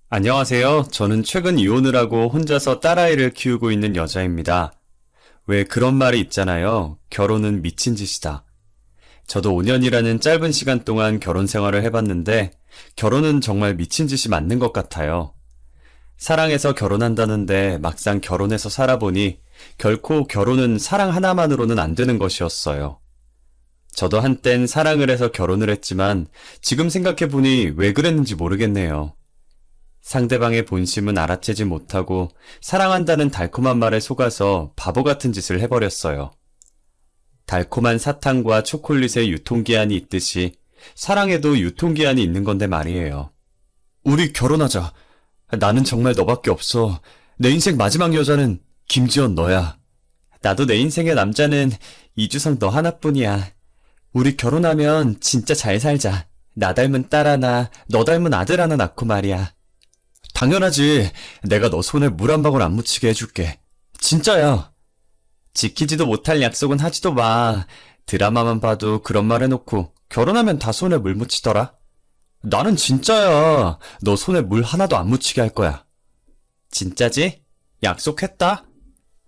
안녕하세요. 저는 최근 이혼을 하고 혼자서 딸아이를 키우고 있는 여자입니다. 왜 그런 말이 있잖아요. 결혼은 미친 짓이다. 저도 5년이라는 짧은 시간 동안 결혼 생활을 해봤는데 결혼은 정말 미친 짓이 맞는 것 같아요. 사랑해서 결혼한다는데 막상 결혼해서 살아보니 결코 결혼은 사랑 하나만으로는 안 되는 것이었어요. 저도 한땐 사랑을 해서 결혼을 했지만 지금 생각해보니 왜 그랬는지 모르겠네요. 상대방의 본심은 알아채지 못하고 사랑한다는 달콤한 말에 속아서 바보 같은 짓을 해버렸어요. 달콤한 사탕과 초콜릿의 유통기한이 있듯이 사랑에도 유통기한이 있는 건데 말이에요. 우리 결혼하자. 나는 정말 너밖에 없어. 내 인생 마지막 여자는 김지연 너야. 나도 내 인생의 남자는 이주성 너 하나뿐이야. 우리 결혼하면 진짜 잘 살자. 나 닮은 딸 하나, 너 닮은 아들 하나 낳고 말이야. 당연하지. 내가 너 손에 물 한 방울 안 묻히게 해줄게. 진짜야. 지키지도 못할 약속은 하지도 마. 드라마만 봐도 그런 말 해놓고 결혼하면 다 손에 물 묻히더라. 나는 진짜야. 너 손에 물 하나도 안 묻히게 할 거야. 진짜지? 약속했다?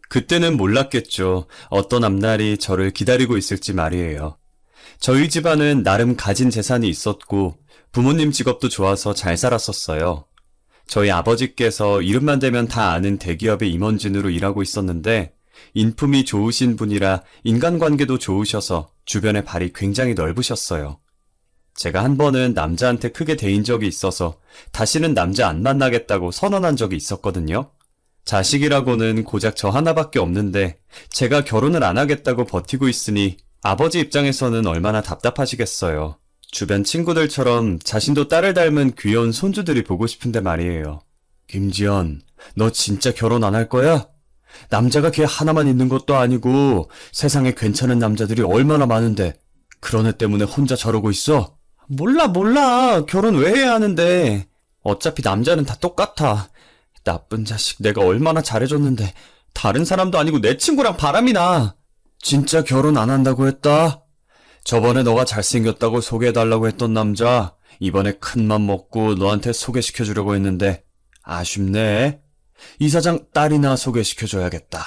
그때는 몰랐겠죠. 어떤 앞날이 저를 기다리고 있을지 말이에요. 저희 집안은 나름 가진 재산이 있었고 부모님 직업도 좋아서 잘 살았었어요. 저희 아버지께서 이름만 대면 다 아는 대기업의 임원진으로 일하고 있었는데 인품이 좋으신 분이라 인간관계도 좋으셔서 주변의 발이 굉장히 넓으셨어요. 제가 한 번은 남자한테 크게 대인 적이 있어서 다시는 남자 안 만나겠다고 선언한 적이 있었거든요. 자식이라고는 고작 저 하나밖에 없는데 제가 결혼을 안 하겠다고 버티고 있으니 아버지 입장에서는 얼마나 답답하시겠어요. 주변 친구들처럼 자신도 딸을 닮은 귀여운 손주들이 보고 싶은데 말이에요. 김지연, 너 진짜 결혼 안 할 거야? 남자가 걔 하나만 있는 것도 아니고 세상에 괜찮은 남자들이 얼마나 많은데 그런 애 때문에 혼자 저러고 있어? 몰라. 결혼 왜 해야 하는데. 어차피 남자는 다 똑같아. 나쁜 자식 내가 얼마나 잘해줬는데 다른 사람도 아니고 내 친구랑 바람이 나. 진짜 결혼 안 한다고 했다? 저번에 너가 잘생겼다고 소개해달라고 했던 남자 이번에 큰맘 먹고 너한테 소개시켜주려고 했는데 아쉽네. 이사장 딸이나 소개시켜줘야겠다.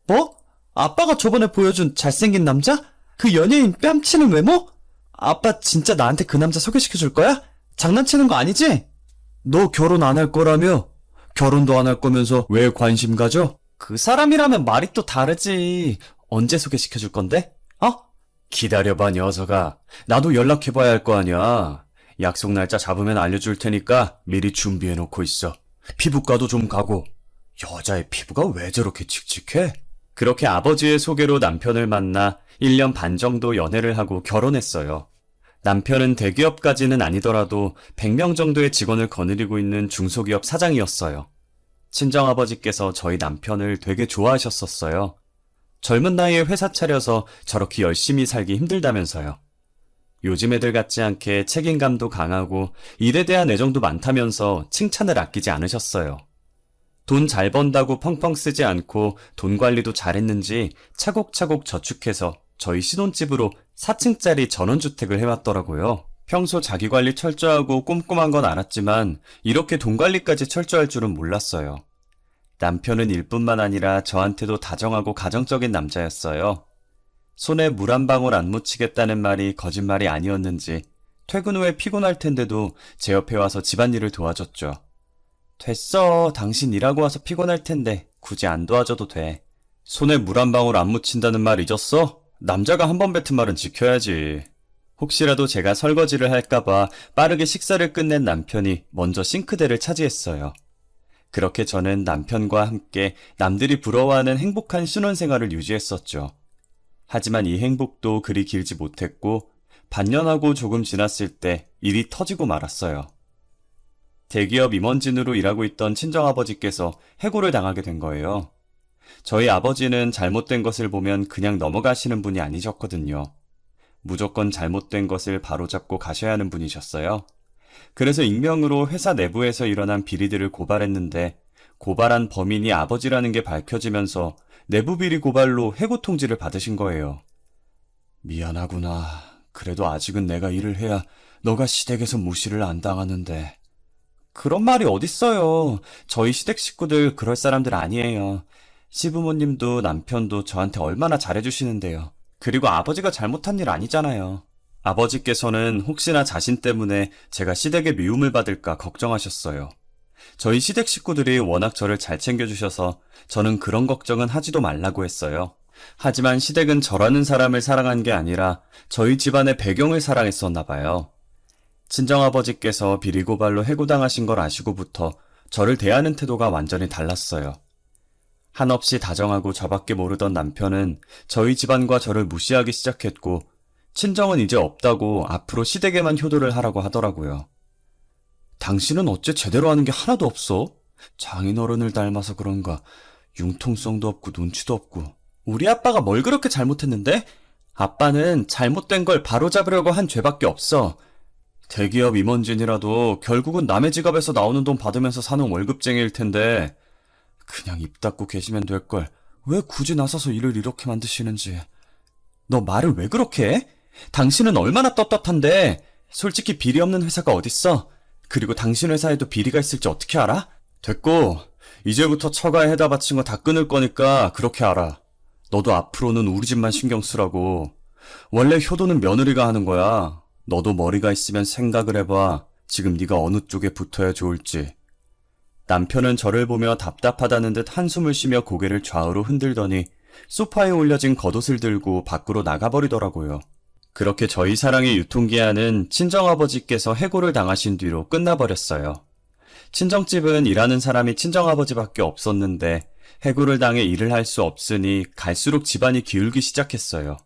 뭐? 아빠가 저번에 보여준 잘생긴 남자? 그 연예인 뺨치는 외모? 아빠 진짜 나한테 그 남자 소개시켜줄 거야? 장난치는 거 아니지? 너 결혼 안 할 거라며? 결혼도 안 할 거면서 왜 관심 가져? 그 사람이라면 말이 또 다르지. 언제 소개시켜줄 건데? 기다려봐, 녀석아. 나도 연락해봐야 할 거 아니야. 약속 날짜 잡으면 알려줄 테니까 미리 준비해놓고 있어. 피부과도 좀 가고. 여자의 피부가 왜 저렇게 칙칙해? 그렇게 아버지의 소개로 남편을 만나 1년 반 정도 연애를 하고 결혼했어요. 남편은 대기업까지는 아니더라도 100명 정도의 직원을 거느리고 있는 중소기업 사장이었어요. 친정아버지께서 저희 남편을 되게 좋아하셨었어요. 젊은 나이에 회사 차려서 저렇게 열심히 살기 힘들다면서요. 요즘 애들 같지 않게 책임감도 강하고 일에 대한 애정도 많다면서 칭찬을 아끼지 않으셨어요. 돈 잘 번다고 펑펑 쓰지 않고 돈 관리도 잘했는지 차곡차곡 저축해서 저희 신혼집으로 4층짜리 전원주택을 해왔더라고요. 평소 자기관리 철저하고 꼼꼼한 건 알았지만 이렇게 돈 관리까지 철저할 줄은 몰랐어요. 남편은 일뿐만 아니라 저한테도 다정하고 가정적인 남자였어요. 손에 물 한 방울 안 묻히겠다는 말이 거짓말이 아니었는지 퇴근 후에 피곤할 텐데도 제 옆에 와서 집안일을 도와줬죠. 됐어. 당신 일하고 와서 피곤할 텐데 굳이 안 도와줘도 돼. 손에 물 한 방울 안 묻힌다는 말 잊었어? 남자가 한 번 뱉은 말은 지켜야지. 혹시라도 제가 설거지를 할까봐 빠르게 식사를 끝낸 남편이 먼저 싱크대를 차지했어요. 그렇게 저는 남편과 함께 남들이 부러워하는 행복한 신혼생활을 유지했었죠. 하지만 이 행복도 그리 길지 못했고 반년하고 조금 지났을 때 일이 터지고 말았어요. 대기업 임원진으로 일하고 있던 친정아버지께서 해고를 당하게 된 거예요. 저희 아버지는 잘못된 것을 보면 그냥 넘어가시는 분이 아니셨거든요. 무조건 잘못된 것을 바로잡고 가셔야 하는 분이셨어요. 그래서 익명으로 회사 내부에서 일어난 비리들을 고발했는데 고발한 범인이 아버지라는 게 밝혀지면서 내부 비리 고발로 해고 통지를 받으신 거예요. 미안하구나. 그래도 아직은 내가 일을 해야 너가 시댁에서 무시를 안 당하는데. 그런 말이 어딨어요. 저희 시댁 식구들 그럴 사람들 아니에요. 시부모님도 남편도 저한테 얼마나 잘해주시는데요. 그리고 아버지가 잘못한 일 아니잖아요. 아버지께서는 혹시나 자신 때문에 제가 시댁의 미움을 받을까 걱정하셨어요. 저희 시댁 식구들이 워낙 저를 잘 챙겨주셔서 저는 그런 걱정은 하지도 말라고 했어요. 하지만 시댁은 저라는 사람을 사랑한 게 아니라 저희 집안의 배경을 사랑했었나 봐요. 친정아버지께서 비리고발로 해고당하신 걸 아시고부터 저를 대하는 태도가 완전히 달랐어요. 한없이 다정하고 저밖에 모르던 남편은 저희 집안과 저를 무시하기 시작했고 친정은 이제 없다고 앞으로 시댁에만 효도를 하라고 하더라고요. 당신은 어째 제대로 하는 게 하나도 없어? 장인어른을 닮아서 그런가 융통성도 없고 눈치도 없고. 우리 아빠가 뭘 그렇게 잘못했는데? 아빠는 잘못된 걸 바로잡으려고 한 죄밖에 없어. 대기업 임원진이라도 결국은 남의 지갑에서 나오는 돈 받으면서 사는 월급쟁이일 텐데 그냥 입 닫고 계시면 될 걸 왜 굳이 나서서 일을 이렇게 만드시는지. 너 말을 왜 그렇게 해? 당신은 얼마나 떳떳한데. 솔직히 비리 없는 회사가 어딨어? 그리고 당신 회사에도 비리가 있을지 어떻게 알아? 됐고 이제부터 처가에 해다 바친 거 다 끊을 거니까 그렇게 알아. 너도 앞으로는 우리 집만 신경 쓰라고. 원래 효도는 며느리가 하는 거야. 너도 머리가 있으면 생각을 해봐. 지금 네가 어느 쪽에 붙어야 좋을지. 남편은 저를 보며 답답하다는 듯 한숨을 쉬며 고개를 좌우로 흔들더니 소파에 올려진 겉옷을 들고 밖으로 나가버리더라고요. 그렇게 저희 사랑의 유통기한은 친정아버지께서 해고를 당하신 뒤로 끝나버렸어요. 친정집은 일하는 사람이 친정아버지밖에 없었는데 해고를 당해 일을 할 수 없으니 갈수록 집안이 기울기 시작했어요.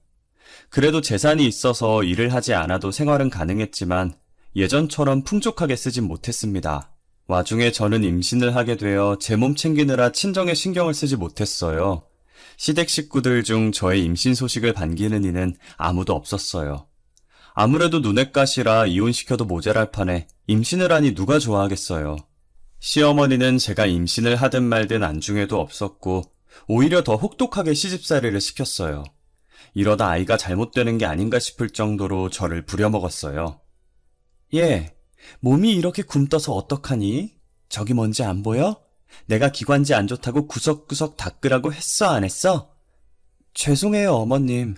그래도 재산이 있어서 일을 하지 않아도 생활은 가능했지만 예전처럼 풍족하게 쓰진 못했습니다. 와중에 저는 임신을 하게 되어 제 몸 챙기느라 친정에 신경을 쓰지 못했어요. 시댁 식구들 중 저의 임신 소식을 반기는 이는 아무도 없었어요. 아무래도 눈엣가시라 이혼시켜도 모자랄 판에 임신을 하니 누가 좋아하겠어요. 시어머니는 제가 임신을 하든 말든 안중에도 없었고 오히려 더 혹독하게 시집살이를 시켰어요. 이러다 아이가 잘못되는 게 아닌가 싶을 정도로 저를 부려먹었어요. 얘, 몸이 이렇게 굼떠서 어떡하니? 저기 뭔지 안 보여? 내가 기관지 안 좋다고 구석구석 닦으라고 했어, 안 했어? 죄송해요, 어머님.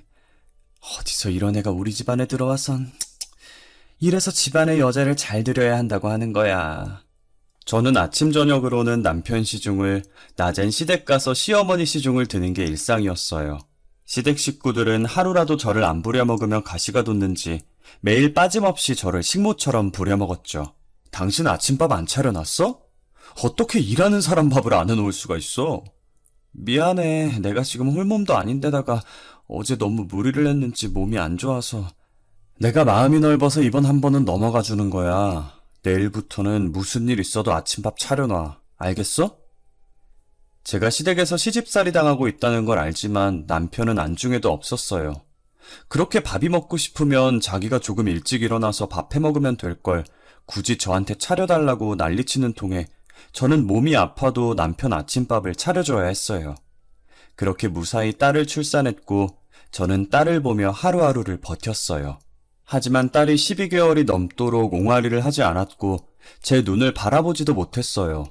어디서 이런 애가 우리 집안에 들어와선. 이래서 집안의 여자를 잘 들여야 한다고 하는 거야. 저는 아침 저녁으로는 남편 시중을, 낮엔 시댁 가서 시어머니 시중을 드는 게 일상이었어요. 시댁 식구들은 하루라도 저를 안 부려먹으면 가시가 돋는지 매일 빠짐없이 저를 식모처럼 부려먹었죠. 당신 아침밥 안 차려놨어? 어떻게 일하는 사람 밥을 안 해놓을 수가 있어? 미안해. 내가 지금 홀몸도 아닌데다가 어제 너무 무리를 했는지 몸이 안 좋아서. 내가 마음이 넓어서 이번 한 번은 넘어가 주는 거야. 내일부터는 무슨 일 있어도 아침밥 차려놔. 알겠어? 제가 시댁에서 시집살이 당하고 있다는 걸 알지만 남편은 안중에도 없었어요. 그렇게 밥이 먹고 싶으면 자기가 조금 일찍 일어나서 밥 해먹으면 될 걸 굳이 저한테 차려달라고 난리치는 통에 저는 몸이 아파도 남편 아침밥을 차려줘야 했어요. 그렇게 무사히 딸을 출산했고 저는 딸을 보며 하루하루를 버텼어요. 하지만 딸이 12개월이 넘도록 옹알이를 하지 않았고 제 눈을 바라보지도 못했어요.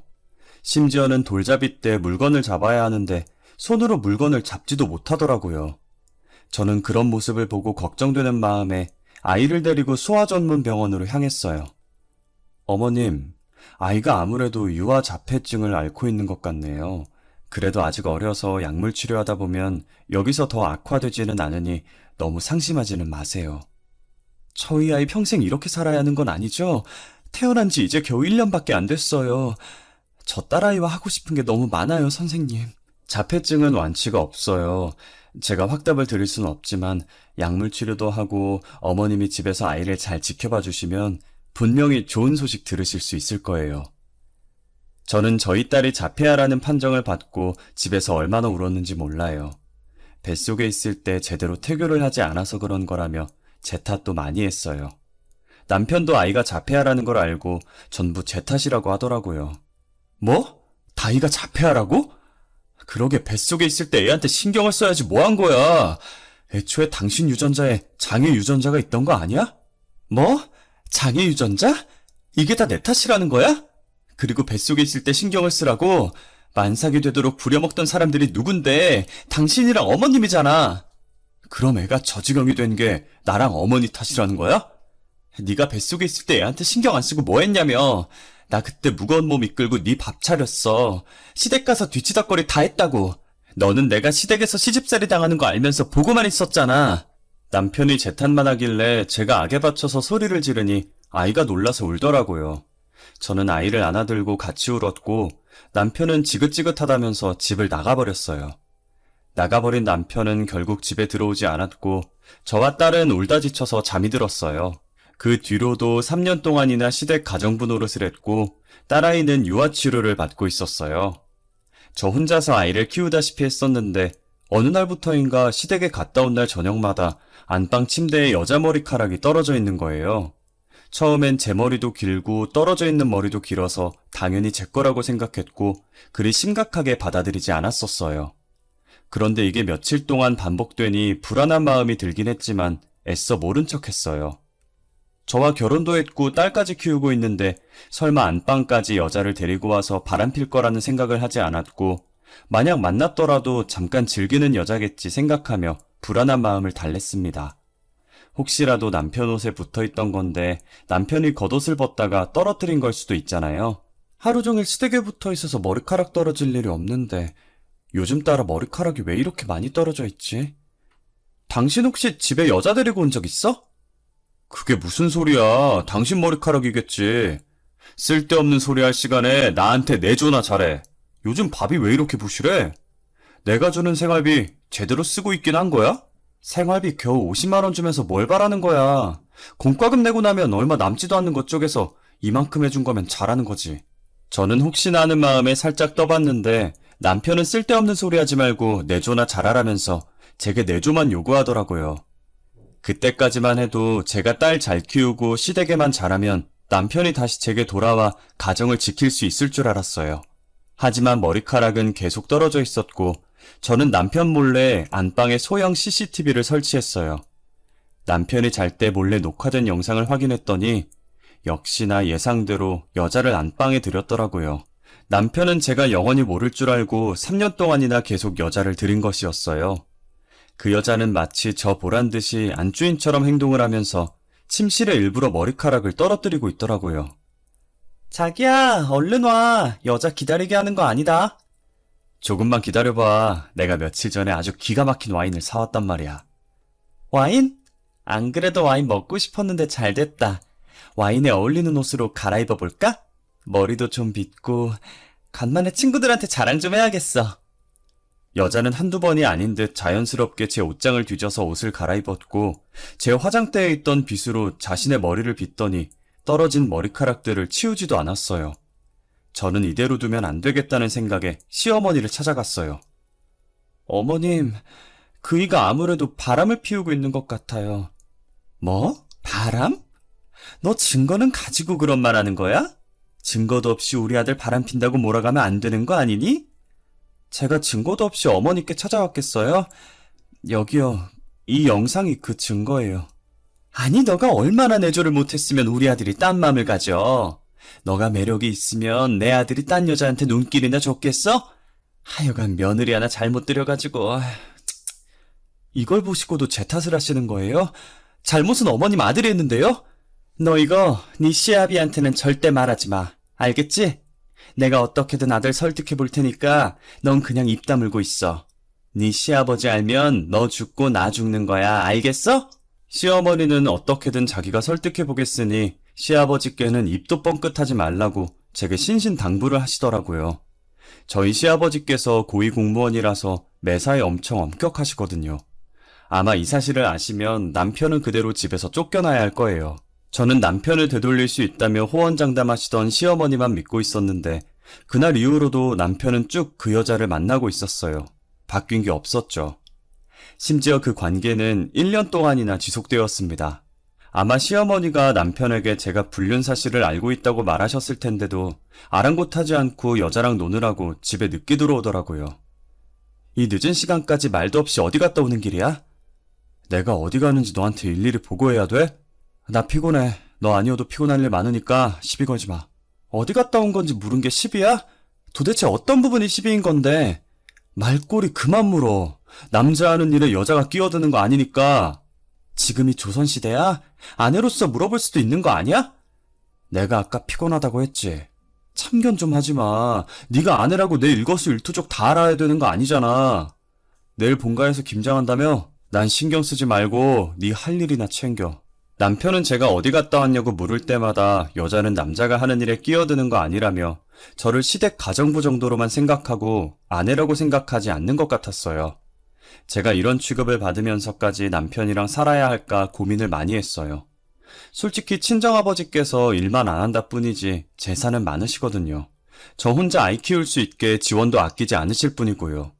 심지어는 돌잡이 때 물건을 잡아야 하는데 손으로 물건을 잡지도 못하더라고요. 저는 그런 모습을 보고 걱정되는 마음에 아이를 데리고 소아전문병원으로 향했어요. 어머님, 아이가 아무래도 유아자폐증을 앓고 있는 것 같네요. 그래도 아직 어려서 약물 치료하다 보면 여기서 더 악화되지는 않으니 너무 상심하지는 마세요. 저희 아이 평생 이렇게 살아야 하는 건 아니죠? 태어난 지 이제 겨우 1년밖에 안 됐어요. 저 딸아이와 하고 싶은 게 너무 많아요, 선생님. 자폐증은 완치가 없어요. 제가 확답을 드릴 수는 없지만 약물 치료도 하고 어머님이 집에서 아이를 잘 지켜봐 주시면 분명히 좋은 소식 들으실 수 있을 거예요. 저는 저희 딸이 자폐아라는 판정을 받고 집에서 얼마나 울었는지 몰라요. 뱃속에 있을 때 제대로 태교를 하지 않아서 그런 거라며 제 탓도 많이 했어요. 남편도 아이가 자폐아라는 걸 알고 전부 제 탓이라고 하더라고요. 뭐? 다이가 자폐아라고? 그러게 뱃속에 있을 때 애한테 신경을 써야지 뭐 한 거야. 애초에 당신 유전자에 장애 유전자가 있던 거 아니야? 뭐? 장애 유전자? 이게 다 내 탓이라는 거야? 그리고 뱃속에 있을 때 신경을 쓰라고? 만삭이 되도록 부려먹던 사람들이 누군데? 당신이랑 어머님이잖아. 그럼 애가 저 지경이 된 게 나랑 어머니 탓이라는 거야? 네가 뱃속에 있을 때 애한테 신경 안 쓰고 뭐 했냐며. 나 그때 무거운 몸 이끌고 네 밥 차렸어. 시댁 가서 뒤치다꺼리 다 했다고. 너는 내가 시댁에서 시집살이 당하는 거 알면서 보고만 있었잖아. 남편이 재탄만 하길래 제가 악에 받쳐서 소리를 지르니 아이가 놀라서 울더라고요. 저는 아이를 안아들고 같이 울었고 남편은 지긋지긋하다면서 집을 나가버렸어요. 나가버린 남편은 결국 집에 들어오지 않았고 저와 딸은 울다 지쳐서 잠이 들었어요. 그 뒤로도 3년 동안이나 시댁 가정부 노릇을 했고 딸아이는 유아치료를 받고 있었어요. 저 혼자서 아이를 키우다시피 했었는데 어느 날부터인가 시댁에 갔다 온 날 저녁마다 안방 침대에 여자 머리카락이 떨어져 있는 거예요. 처음엔 제 머리도 길고 떨어져 있는 머리도 길어서 당연히 제 거라고 생각했고 그리 심각하게 받아들이지 않았었어요. 그런데 이게 며칠 동안 반복되니 불안한 마음이 들긴 했지만 애써 모른 척 했어요. 저와 결혼도 했고 딸까지 키우고 있는데 설마 안방까지 여자를 데리고 와서 바람필 거라는 생각을 하지 않았고 만약 만났더라도 잠깐 즐기는 여자겠지 생각하며 불안한 마음을 달랬습니다. 혹시라도 남편 옷에 붙어있던 건데 남편이 겉옷을 벗다가 떨어뜨린 걸 수도 있잖아요. 하루 종일 시댁에 붙어있어서 머리카락 떨어질 일이 없는데 요즘 따라 머리카락이 왜 이렇게 많이 떨어져 있지? 당신 혹시 집에 여자 데리고 온 적 있어? 그게 무슨 소리야. 당신 머리카락이겠지. 쓸데없는 소리 할 시간에 나한테 내조나 잘해. 요즘 밥이 왜 이렇게 부실해? 내가 주는 생활비 제대로 쓰고 있긴 한 거야? 생활비 겨우 50만 원 주면서 뭘 바라는 거야. 공과금 내고 나면 얼마 남지도 않는 것 쪽에서 이만큼 해준 거면 잘하는 거지. 저는 혹시나 하는 마음에 살짝 떠봤는데 남편은 쓸데없는 소리 하지 말고 내조나 잘하라면서 제게 내조만 요구하더라고요. 그때까지만 해도 제가 딸 잘 키우고 시댁에만 잘하면 남편이 다시 제게 돌아와 가정을 지킬 수 있을 줄 알았어요. 하지만 머리카락은 계속 떨어져 있었고 저는 남편 몰래 안방에 소형 CCTV를 설치했어요. 남편이 잘 때 몰래 녹화된 영상을 확인했더니 역시나 예상대로 여자를 안방에 들였더라고요. 남편은 제가 영원히 모를 줄 알고 3년 동안이나 계속 여자를 들인 것이었어요. 그 여자는 마치 저 보란 듯이 안주인처럼 행동을 하면서 침실에 일부러 머리카락을 떨어뜨리고 있더라고요. 자기야, 얼른 와. 여자 기다리게 하는 거 아니다. 조금만 기다려봐. 내가 며칠 전에 아주 기가 막힌 와인을 사왔단 말이야. 와인? 안 그래도 와인 먹고 싶었는데 잘 됐다. 와인에 어울리는 옷으로 갈아입어 볼까? 머리도 좀 빗고 간만에 친구들한테 자랑 좀 해야겠어. 여자는 한두 번이 아닌 듯 자연스럽게 제 옷장을 뒤져서 옷을 갈아입었고 제 화장대에 있던 빗으로 자신의 머리를 빗더니 떨어진 머리카락들을 치우지도 않았어요. 저는 이대로 두면 안 되겠다는 생각에 시어머니를 찾아갔어요. 어머님, 그이가 아무래도 바람을 피우고 있는 것 같아요. 뭐? 바람? 너 증거는 가지고 그런 말 하는 거야? 증거도 없이 우리 아들 바람 핀다고 몰아가면 안 되는 거 아니니? 제가 증거도 없이 어머니께 찾아왔겠어요? 여기요. 이 영상이 그 증거예요. 아니, 너가 얼마나 내조를 못했으면 우리 아들이 딴 맘을 가져. 너가 매력이 있으면 내 아들이 딴 여자한테 눈길이나 줬겠어? 하여간 며느리 하나 잘못 들여가지고. 이걸 보시고도 제 탓을 하시는 거예요? 잘못은 어머님 아들이 했는데요? 너 이거 네 시아비한테는 절대 말하지 마. 알겠지? 내가 어떻게든 아들 설득해 볼 테니까 넌 그냥 입 다물고 있어. 네 시아버지 알면 너 죽고 나 죽는 거야. 알겠어? 시어머니는 어떻게든 자기가 설득해 보겠으니 시아버지께는 입도 뻥끗하지 말라고 제게 신신당부를 하시더라고요. 저희 시아버지께서 고위공무원이라서 매사에 엄청 엄격하시거든요. 아마 이 사실을 아시면 남편은 그대로 집에서 쫓겨나야 할 거예요. 저는 남편을 되돌릴 수 있다며 호언장담하시던 시어머니만 믿고 있었는데 그날 이후로도 남편은 쭉 그 여자를 만나고 있었어요. 바뀐 게 없었죠. 심지어 그 관계는 1년 동안이나 지속되었습니다. 아마 시어머니가 남편에게 제가 불륜 사실을 알고 있다고 말하셨을 텐데도 아랑곳하지 않고 여자랑 노느라고 집에 늦게 들어오더라고요. 이 늦은 시간까지 말도 없이 어디 갔다 오는 길이야? 내가 어디 가는지 너한테 일일이 보고해야 돼? 나 피곤해. 너 아니어도 피곤할 일 많으니까 시비 걸지 마. 어디 갔다 온 건지 물은 게 시비야? 도대체 어떤 부분이 시비인 건데? 말꼬리 그만 물어. 남자 하는 일에 여자가 끼어드는 거 아니니까. 지금이 조선시대야? 아내로서 물어볼 수도 있는 거 아니야? 내가 아까 피곤하다고 했지. 참견 좀 하지 마. 네가 아내라고 내 일거수일투족 다 알아야 되는 거 아니잖아. 내일 본가에서 김장한다며? 난 신경 쓰지 말고 네 할 일이나 챙겨. 남편은 제가 어디 갔다 왔냐고 물을 때마다 여자는 남자가 하는 일에 끼어드는 거 아니라며 저를 시댁 가정부 정도로만 생각하고 아내라고 생각하지 않는 것 같았어요. 제가 이런 취급을 받으면서까지 남편이랑 살아야 할까 고민을 많이 했어요. 솔직히 친정아버지께서 일만 안 한다 뿐이지 재산은 많으시거든요. 저 혼자 아이 키울 수 있게 지원도 아끼지 않으실 뿐이고요.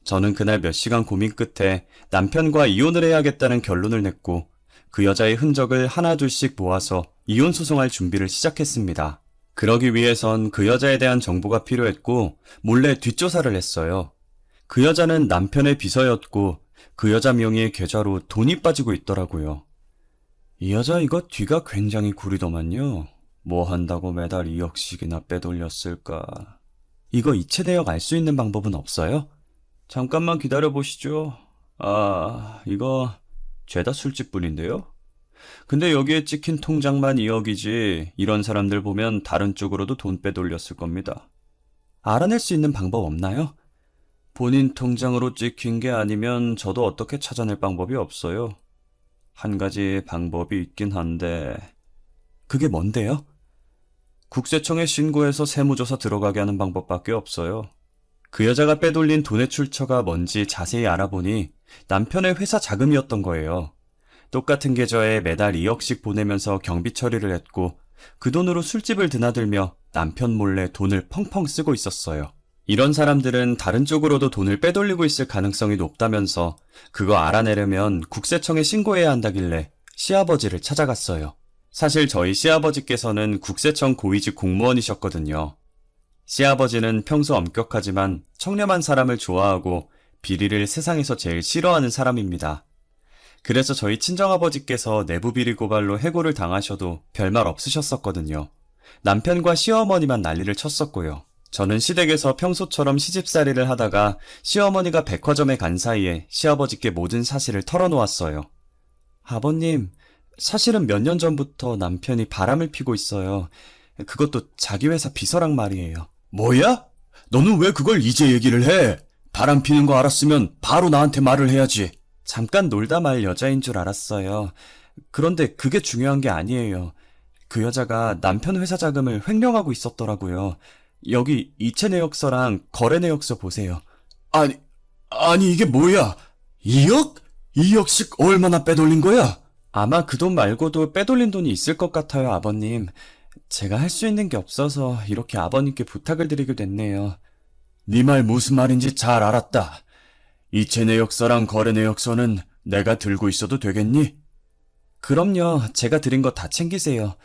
저는 그날 몇 시간 고민 끝에 남편과 이혼을 해야겠다는 결론을 냈고 그 여자의 흔적을 하나둘씩 모아서 이혼 소송할 준비를 시작했습니다. 그러기 위해선 그 여자에 대한 정보가 필요했고 몰래 뒷조사를 했어요. 그 여자는 남편의 비서였고 그 여자 명의의 계좌로 돈이 빠지고 있더라고요. 이 여자 이거 뒤가 굉장히 구리더만요. 뭐 한다고 매달 2억씩이나 빼돌렸을까. 이거 이체 내역 알 수 있는 방법은 없어요? 잠깐만 기다려보시죠. 이거 죄다 술집뿐인데요? 근데 여기에 찍힌 통장만 2억이지 이런 사람들 보면 다른 쪽으로도 돈 빼돌렸을 겁니다. 알아낼 수 있는 방법 없나요? 본인 통장으로 찍힌 게 아니면 저도 어떻게 찾아낼 방법이 없어요. 한 가지 방법이 있긴 한데 그게 뭔데요? 국세청에 신고해서 세무조사 들어가게 하는 방법밖에 없어요. 그 여자가 빼돌린 돈의 출처가 뭔지 자세히 알아보니 남편의 회사 자금이었던 거예요. 똑같은 계좌에 매달 2억씩 보내면서 경비 처리를 했고 그 돈으로 술집을 드나들며 남편 몰래 돈을 펑펑 쓰고 있었어요. 이런 사람들은 다른 쪽으로도 돈을 빼돌리고 있을 가능성이 높다면서 그거 알아내려면 국세청에 신고해야 한다길래 시아버지를 찾아갔어요. 사실 저희 시아버지께서는 국세청 고위직 공무원이셨거든요. 시아버지는 평소 엄격하지만 청렴한 사람을 좋아하고 비리를 세상에서 제일 싫어하는 사람입니다. 그래서 저희 친정아버지께서 내부 비리 고발로 해고를 당하셔도 별말 없으셨었거든요. 남편과 시어머니만 난리를 쳤었고요. 저는 시댁에서 평소처럼 시집살이를 하다가 시어머니가 백화점에 간 사이에 시아버지께 모든 사실을 털어놓았어요. 아버님, 사실은 몇 년 전부터 남편이 바람을 피고 있어요. 그것도 자기 회사 비서랑 말이에요. 뭐야? 너는 왜 그걸 이제 얘기를 해? 바람 피는 거 알았으면 바로 나한테 말을 해야지. 잠깐 놀다 말 여자인 줄 알았어요. 그런데 그게 중요한 게 아니에요. 그 여자가 남편 회사 자금을 횡령하고 있었더라고요. 여기 이체 내역서랑 거래 내역서 보세요. 아니 이게 뭐야? 2억? 2억씩 얼마나 빼돌린 거야? 아마 그 돈 말고도 빼돌린 돈이 있을 것 같아요, 아버님. 제가 할 수 있는 게 없어서 이렇게 아버님께 부탁을 드리게 됐네요. 네 말 무슨 말인지 잘 알았다. 이체 내역서랑 거래 내역서는 내가 들고 있어도 되겠니? 그럼요. 제가 드린 거 다 챙기세요.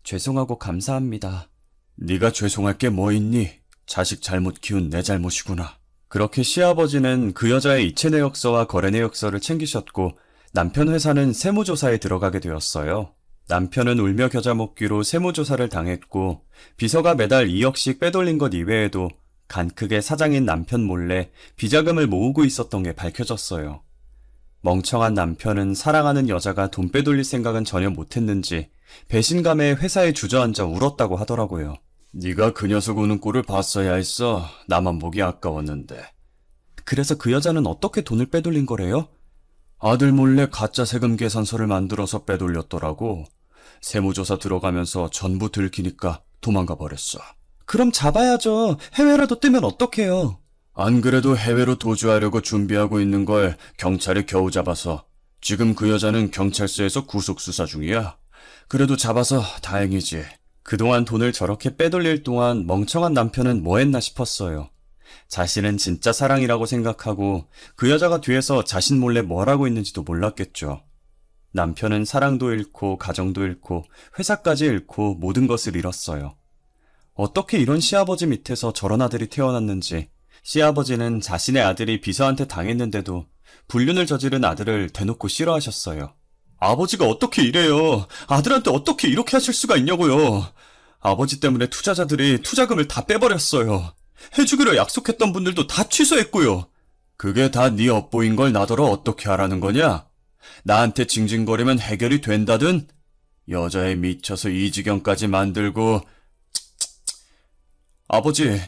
죄송하고 감사합니다. 네가 죄송할 게 뭐 있니? 자식 잘못 키운 내 잘못이구나. 그렇게 시아버지는 그 여자의 이체 내역서와 거래 내역서를 챙기셨고 남편 회사는 세무조사에 들어가게 되었어요. 남편은 울며 겨자 먹기로 세무조사를 당했고 비서가 매달 2억씩 빼돌린 것 이외에도 간크게 사장인 남편 몰래 비자금을 모으고 있었던 게 밝혀졌어요. 멍청한 남편은 사랑하는 여자가 돈 빼돌릴 생각은 전혀 못했는지 배신감에 회사에 주저앉아 울었다고 하더라고요. 네가 그 녀석 우는 꼴을 봤어야 했어. 나만 보기 아까웠는데. 그래서 그 여자는 어떻게 돈을 빼돌린 거래요? 아들 몰래 가짜 세금 계산서를 만들어서 빼돌렸더라고. 세무조사 들어가면서 전부 들키니까 도망가 버렸어. 그럼 잡아야죠. 해외라도 뜨면 어떡해요? 안 그래도 해외로 도주하려고 준비하고 있는 걸 경찰이 겨우 잡아서 지금 그 여자는 경찰서에서 구속 수사 중이야. 그래도 잡아서 다행이지. 그동안 돈을 저렇게 빼돌릴 동안 멍청한 남편은 뭐 했나 싶었어요. 자신은 진짜 사랑이라고 생각하고 그 여자가 뒤에서 자신 몰래 뭘 하고 있는지도 몰랐겠죠. 남편은 사랑도 잃고 가정도 잃고 회사까지 잃고 모든 것을 잃었어요. 어떻게 이런 시아버지 밑에서 저런 아들이 태어났는지 시아버지는 자신의 아들이 비서한테 당했는데도 불륜을 저지른 아들을 대놓고 싫어하셨어요. 아버지가 어떻게 이래요? 아들한테 어떻게 이렇게 하실 수가 있냐고요? 아버지 때문에 투자자들이 투자금을 다 빼버렸어요. 해주기로 약속했던 분들도 다 취소했고요. 그게 다 네 업보인 걸 나더러 어떻게 하라는 거냐? 나한테 징징거리면 해결이 된다든? 여자에 미쳐서 이 지경까지 만들고. 아버지,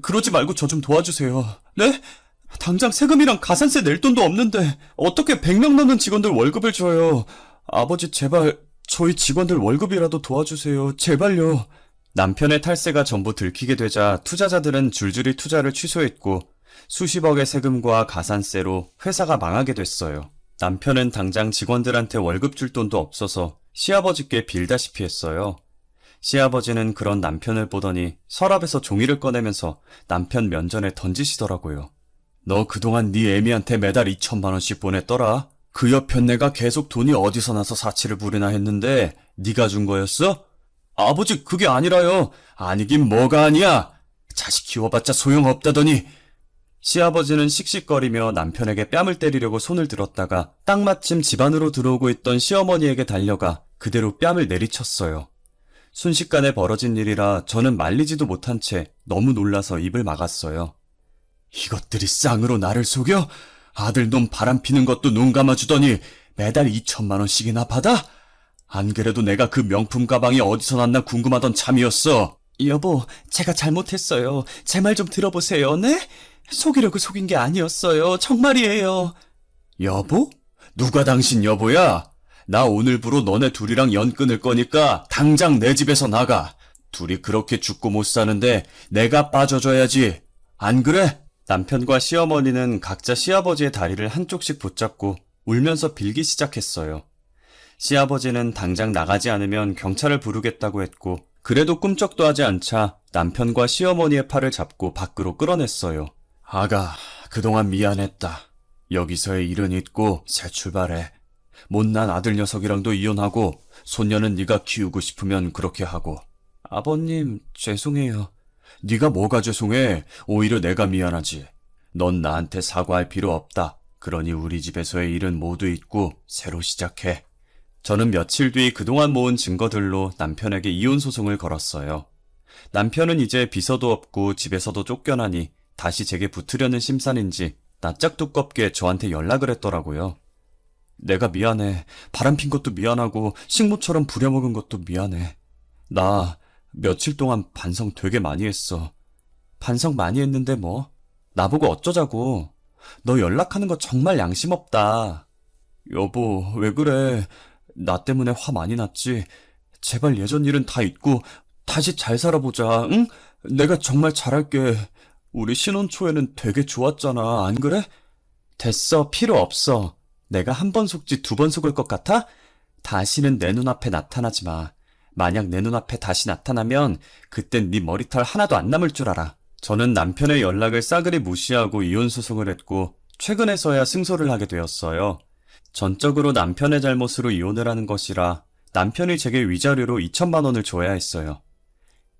그러지 말고 저 좀 도와주세요. 네? 당장 세금이랑 가산세 낼 돈도 없는데 어떻게 100명 넘는 직원들 월급을 줘요. 아버지 제발 저희 직원들 월급이라도 도와주세요. 제발요. 남편의 탈세가 전부 들키게 되자 투자자들은 줄줄이 투자를 취소했고 수십억의 세금과 가산세로 회사가 망하게 됐어요. 남편은 당장 직원들한테 월급 줄 돈도 없어서 시아버지께 빌다시피 했어요. 시아버지는 그런 남편을 보더니 서랍에서 종이를 꺼내면서 남편 면전에 던지시더라고요. 너 그동안 네 애미한테 매달 2천만 원씩 보냈더라. 그 옆엔 내가 계속 돈이 어디서 나서 사치를 부리나 했는데 네가 준 거였어? 아버지 그게 아니라요. 아니긴 뭐가 아니야. 자식 키워봤자 소용없다더니. 시아버지는 씩씩거리며 남편에게 뺨을 때리려고 손을 들었다가 딱 마침 집 안으로 들어오고 있던 시어머니에게 달려가 그대로 뺨을 내리쳤어요. 순식간에 벌어진 일이라 저는 말리지도 못한 채 너무 놀라서 입을 막았어요. 이것들이 쌍으로 나를 속여? 아들놈 바람피는 것도 눈 감아주더니 매달 2천만 원씩이나 받아? 안 그래도 내가 그 명품 가방이 어디서 났나 궁금하던 참이었어. 여보, 제가 잘못했어요. 제 말 좀 들어보세요, 네? 속이려고 속인 게 아니었어요. 정말이에요. 여보? 누가 당신 여보야? 나 오늘부로 너네 둘이랑 연 끊을 거니까 당장 내 집에서 나가. 둘이 그렇게 죽고 못 사는데 내가 빠져줘야지. 안 그래? 남편과 시어머니는 각자 시아버지의 다리를 한쪽씩 붙잡고 울면서 빌기 시작했어요. 시아버지는 당장 나가지 않으면 경찰을 부르겠다고 했고 그래도 꿈쩍도 하지 않자 남편과 시어머니의 팔을 잡고 밖으로 끌어냈어요. 아가, 그동안 미안했다. 여기서의 일은 잊고 새 출발해. 못난 아들 녀석이랑도 이혼하고 손녀는 네가 키우고 싶으면 그렇게 하고. 아버님, 죄송해요. 네가 뭐가 죄송해? 오히려 내가 미안하지. 넌 나한테 사과할 필요 없다. 그러니 우리 집에서의 일은 모두 잊고 새로 시작해. 저는 며칠 뒤 그동안 모은 증거들로 남편에게 이혼 소송을 걸었어요. 남편은 이제 비서도 없고 집에서도 쫓겨나니 다시 제게 붙으려는 심산인지 낯짝 두껍게 저한테 연락을 했더라고요. 내가 미안해. 바람핀 것도 미안하고 식모처럼 부려먹은 것도 미안해. 나 며칠 동안 반성 되게 많이 했어. 반성 많이 했는데 뭐. 나보고 어쩌자고. 너 연락하는 거 정말 양심 없다. 여보, 왜 그래. 나 때문에 화 많이 났지. 제발 예전 일은 다 잊고 다시 잘 살아보자, 응? 내가 정말 잘할게. 우리 신혼 초에는 되게 좋았잖아, 안 그래? 됐어, 필요 없어. 내가 한 번 속지 두 번 속을 것 같아? 다시는 내 눈앞에 나타나지 마. 만약 내 눈앞에 다시 나타나면 그땐 네 머리털 하나도 안 남을 줄 알아. 저는 남편의 연락을 싸그리 무시하고 이혼 소송을 했고 최근에서야 승소를 하게 되었어요. 전적으로 남편의 잘못으로 이혼을 하는 것이라 남편이 제게 위자료로 2천만 원을 줘야 했어요.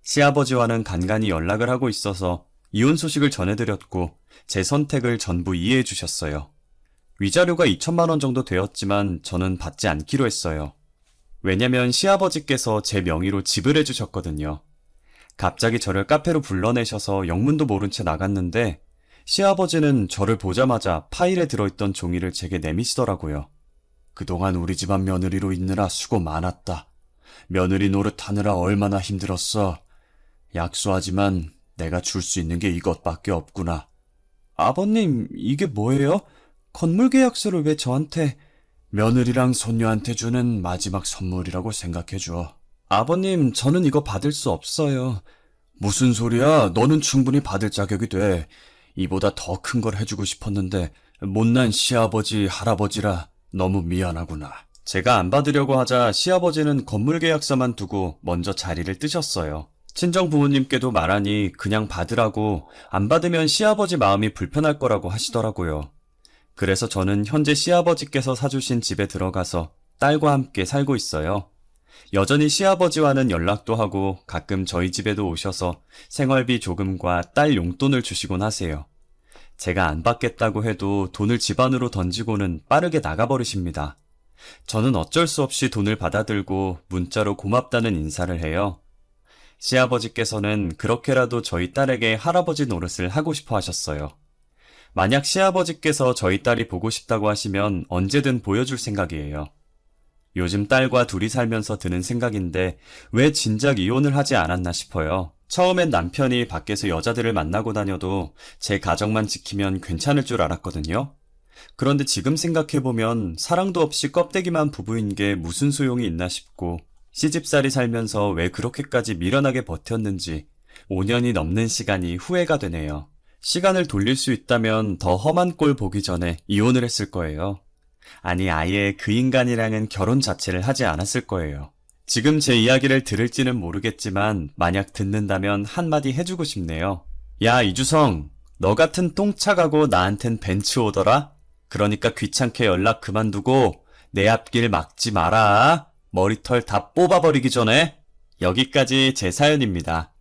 시아버지와는 간간히 연락을 하고 있어서 이혼 소식을 전해드렸고 제 선택을 전부 이해해 주셨어요. 위자료가 2천만 원 정도 되었지만 저는 받지 않기로 했어요. 왜냐면 시아버지께서 제 명의로 집을 해주셨거든요. 갑자기 저를 카페로 불러내셔서 영문도 모른 채 나갔는데 시아버지는 저를 보자마자 파일에 들어있던 종이를 제게 내미시더라고요. 그동안 우리 집안 며느리로 있느라 수고 많았다. 며느리 노릇하느라 얼마나 힘들었어. 약소하지만 내가 줄 수 있는 게 이것밖에 없구나. 아버님, 이게 뭐예요? 건물 계약서를 왜 저한테... 며느리랑 손녀한테 주는 마지막 선물이라고 생각해줘. 아버님, 저는 이거 받을 수 없어요. 무슨 소리야? 너는 충분히 받을 자격이 돼. 이보다 더 큰 걸 해주고 싶었는데 못난 시아버지, 할아버지라 너무 미안하구나. 제가 안 받으려고 하자 시아버지는 건물 계약서만 두고 먼저 자리를 뜨셨어요. 친정 부모님께도 말하니 그냥 받으라고, 안 받으면 시아버지 마음이 불편할 거라고 하시더라고요. 그래서 저는 현재 시아버지께서 사주신 집에 들어가서 딸과 함께 살고 있어요. 여전히 시아버지와는 연락도 하고 가끔 저희 집에도 오셔서 생활비 조금과 딸 용돈을 주시곤 하세요. 제가 안 받겠다고 해도 돈을 집 안으로 던지고는 빠르게 나가버리십니다. 저는 어쩔 수 없이 돈을 받아들고 문자로 고맙다는 인사를 해요. 시아버지께서는 그렇게라도 저희 딸에게 할아버지 노릇을 하고 싶어 하셨어요. 만약 시아버지께서 저희 딸이 보고 싶다고 하시면 언제든 보여줄 생각이에요. 요즘 딸과 둘이 살면서 드는 생각인데 왜 진작 이혼을 하지 않았나 싶어요. 처음엔 남편이 밖에서 여자들을 만나고 다녀도 제 가정만 지키면 괜찮을 줄 알았거든요. 그런데 지금 생각해보면 사랑도 없이 껍데기만 부부인 게 무슨 소용이 있나 싶고 시집살이 살면서 왜 그렇게까지 미련하게 버텼는지 5년이 넘는 시간이 후회가 되네요. 시간을 돌릴 수 있다면 더 험한 꼴 보기 전에 이혼을 했을 거예요. 아니, 아예 그 인간이랑은 결혼 자체를 하지 않았을 거예요. 지금 제 이야기를 들을지는 모르겠지만 만약 듣는다면 한마디 해주고 싶네요. 야, 이주성, 너 같은 똥차가고 나한텐 벤츠 오더라? 그러니까 귀찮게 연락 그만두고 내 앞길 막지 마라. 머리털 다 뽑아버리기 전에. 여기까지 제 사연입니다.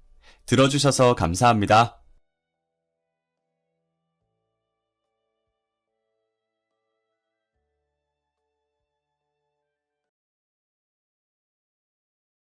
들어주셔서 감사합니다.